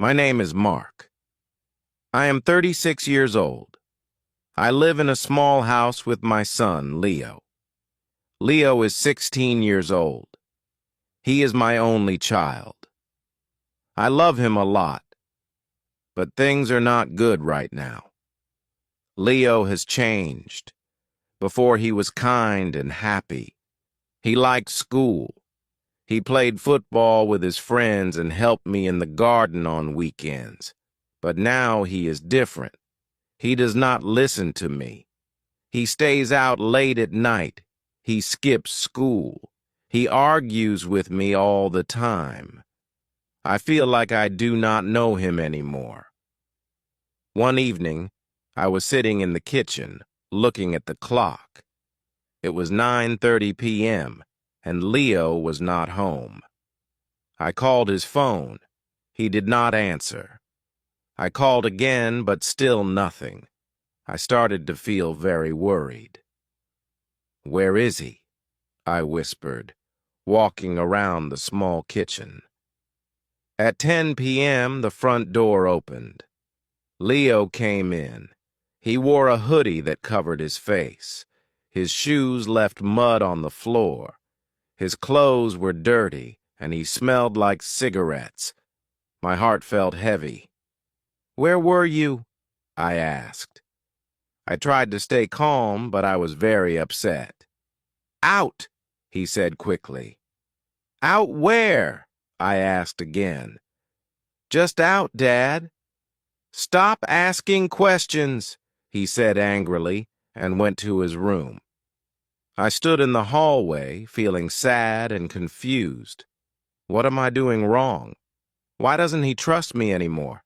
My name is Mark. I am 36 years old. I live in a small house with my son, Leo. Leo is 16 years old. He is my only child. I love him a lot, but things are not good right now. Leo has changed. Before he was kind and happy. He liked school. He played football with his friends and helped me in the garden on weekends. But now he is different. He does not listen to me. He stays out late at night. He skips school. He argues with me all the time. I feel like I do not know him anymore. One evening, I was sitting in the kitchen, looking at the clock. It was 9:30 p.m., and Leo was not home. I called his phone. He did not answer. I called again, but still nothing. I started to feel very worried. "Where is he?" I whispered, walking around the small kitchen. At 10 p.m., the front door opened. Leo came in. He wore a hoodie that covered his face. His shoes left mud on the floor. His clothes were dirty, and he smelled like cigarettes. My heart felt heavy. "Where were you?" I asked. I tried to stay calm, but I was very upset. "Out," he said quickly. "Out where?" I asked again. "Just out, Dad." "Stop asking questions," he said angrily, and went to his room. I stood in the hallway, feeling sad and confused. What am I doing wrong? Why doesn't he trust me anymore?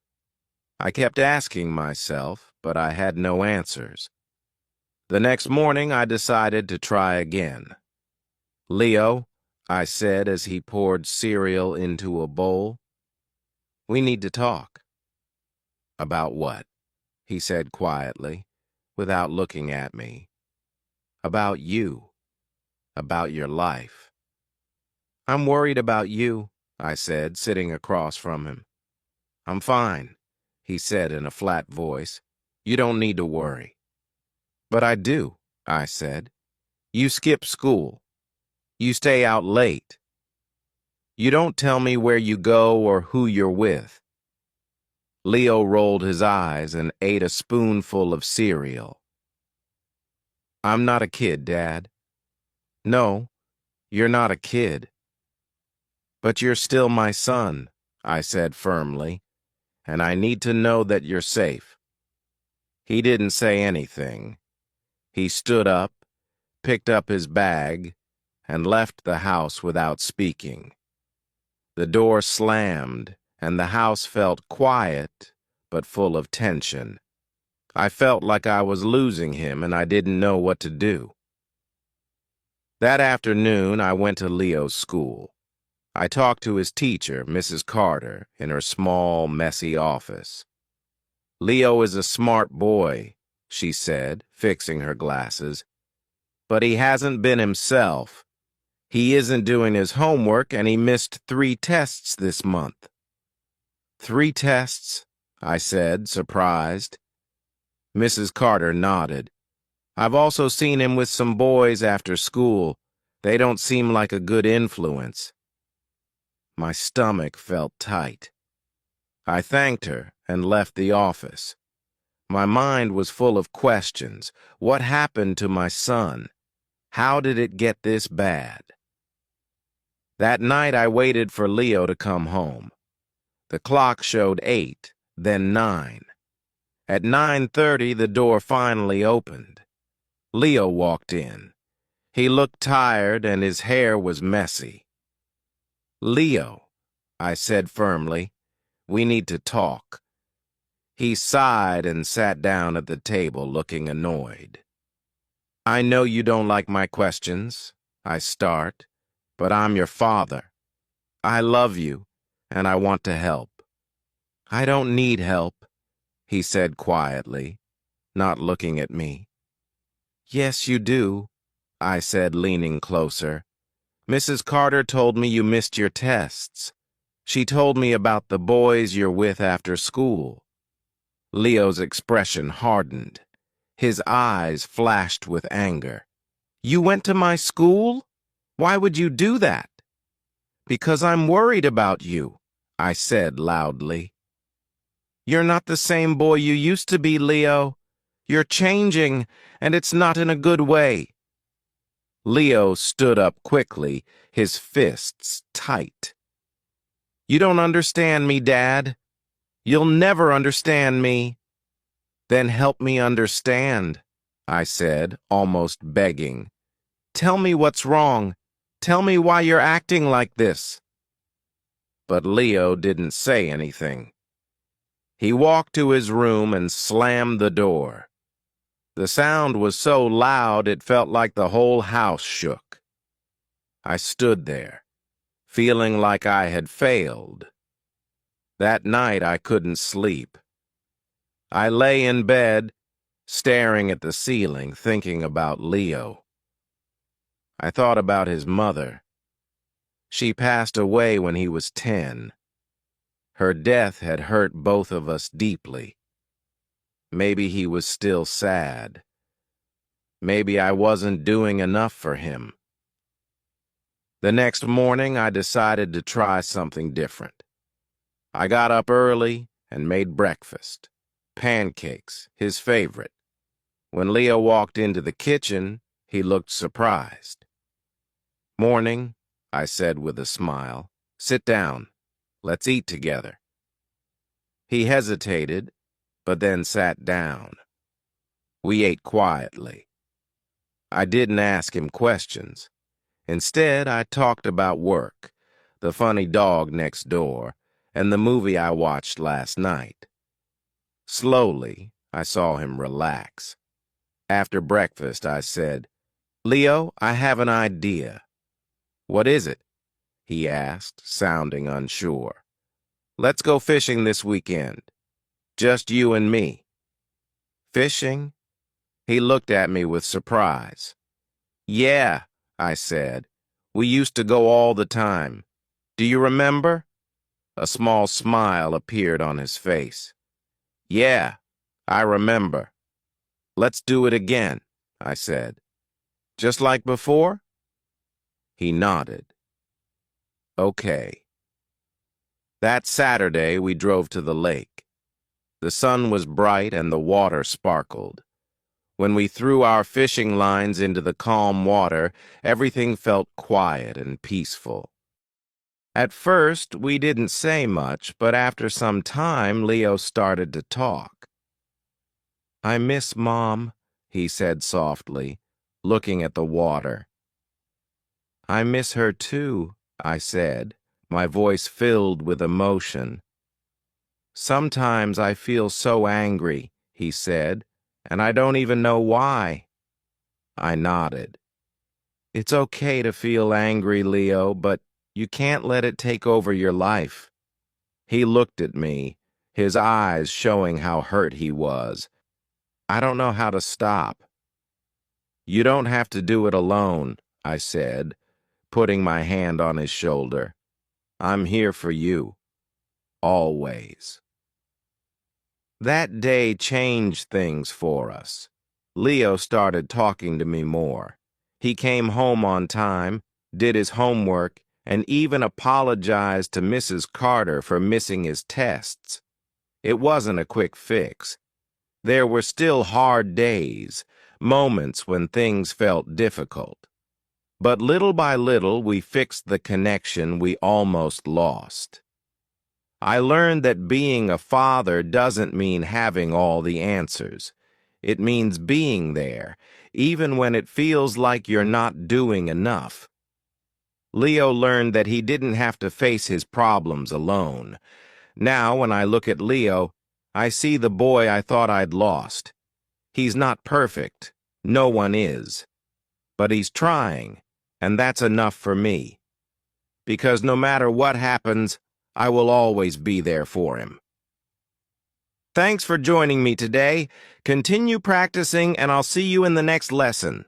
I kept asking myself, but I had no answers. The next morning, I decided to try again. "Leo," I said as he poured cereal into a bowl, "we need to talk." "About what?" he said quietly, without looking at me. "About you. About your life." "I'm worried about you," I said, sitting across from him. "I'm fine," he said in a flat voice. "You don't need to worry." "But I do," I said. "You skip school. You stay out late. You don't tell me where you go or who you're with." Leo rolled his eyes and ate a spoonful of cereal. "I'm not a kid, Dad." "No, you're not a kid." "But you're still my son," I said firmly, "and I need to know that you're safe." He didn't say anything. He stood up, picked up his bag, and left the house without speaking. The door slammed, and the house felt quiet, but full of tension. I felt like I was losing him, and I didn't know what to do. That afternoon, I went to Leo's school. I talked to his teacher, Mrs. Carter, in her small, messy office. "Leo is a smart boy," she said, fixing her glasses. "But he hasn't been himself. He isn't doing his homework, and he missed 3 tests this month." "3 tests?" I said, surprised. Mrs. Carter nodded. "I've also seen him with some boys after school. They don't seem like a good influence." My stomach felt tight. I thanked her and left the office. My mind was full of questions. What happened to my son? How did it get this bad? That night I waited for Leo to come home. The clock showed 8, then 9. At 9:30, the door finally opened. Leo walked in. He looked tired and his hair was messy. "Leo," I said firmly, "we need to talk." He sighed and sat down at the table looking annoyed. "I know you don't like my questions," I start, "but I'm your father. I love you, and I want to help." "I don't need help," he said quietly, not looking at me. "Yes, you do," I said, leaning closer. "Mrs. Carter told me you missed your tests. She told me about the boys you're with after school. Leo's expression hardened. His eyes flashed with anger. You went to my school? Why would you do that? Because I'm worried about you, I said loudly. You're not the same boy you used to be, Leo. You're changing, and it's not in a good way. Leo stood up quickly, his fists tight. You don't understand me, Dad. You'll never understand me. Then help me understand, I said, almost begging. Tell me what's wrong. Tell me why you're acting like this. But Leo didn't say anything. He walked to his room and slammed the door. The sound was so loud it felt like the whole house shook. I stood there, feeling like I had failed. That night I couldn't sleep. I lay in bed, staring at the ceiling, thinking about Leo. I thought about his mother. She passed away when he was 10. Her death had hurt both of us deeply. Maybe he was still sad. Maybe I wasn't doing enough for him. The next morning, I decided to try something different. I got up early and made breakfast. Pancakes, his favorite. When Leo walked into the kitchen, he looked surprised. Morning, I said with a smile. Sit down. Let's eat together. He hesitated, but then sat down. We ate quietly. I didn't ask him questions. Instead, I talked about work, the funny dog next door, and the movie I watched last night. Slowly, I saw him relax. After breakfast, I said, Leo, I have an idea. What is it? He asked, sounding unsure. Let's go fishing this weekend. Just you and me. Fishing? He looked at me with surprise. Yeah, I said. We used to go all the time. Do you remember? A small smile appeared on his face. Yeah, I remember. Let's do it again, I said. Just like before? He nodded. Okay. That Saturday, we drove to the lake. The sun was bright and the water sparkled. When we threw our fishing lines into the calm water, everything felt quiet and peaceful. At first, we didn't say much, but after some time, Leo started to talk. I miss Mom, he said softly, looking at the water. I miss her too, I said, my voice filled with emotion. Sometimes I feel so angry, he said, and I don't even know why. I nodded. It's okay to feel angry, Leo, but you can't let it take over your life. He looked at me, his eyes showing how hurt he was. I don't know how to stop. You don't have to do it alone, I said, putting my hand on his shoulder. I'm here for you. Always. That day changed things for us. Leo started talking to me more. He came home on time, did his homework, and even apologized to Mrs. Carter for missing his tests. It wasn't a quick fix. There were still hard days, moments when things felt difficult. But little by little, we fixed the connection we almost lost. I learned that being a father doesn't mean having all the answers. It means being there, even when it feels like you're not doing enough. Leo learned that he didn't have to face his problems alone. Now, when I look at Leo, I see the boy I thought I'd lost. He's not perfect. No one is. But he's trying, and that's enough for me. Because no matter what happens, I will always be there for him. Thanks for joining me today. Continue practicing, and I'll see you in the next lesson.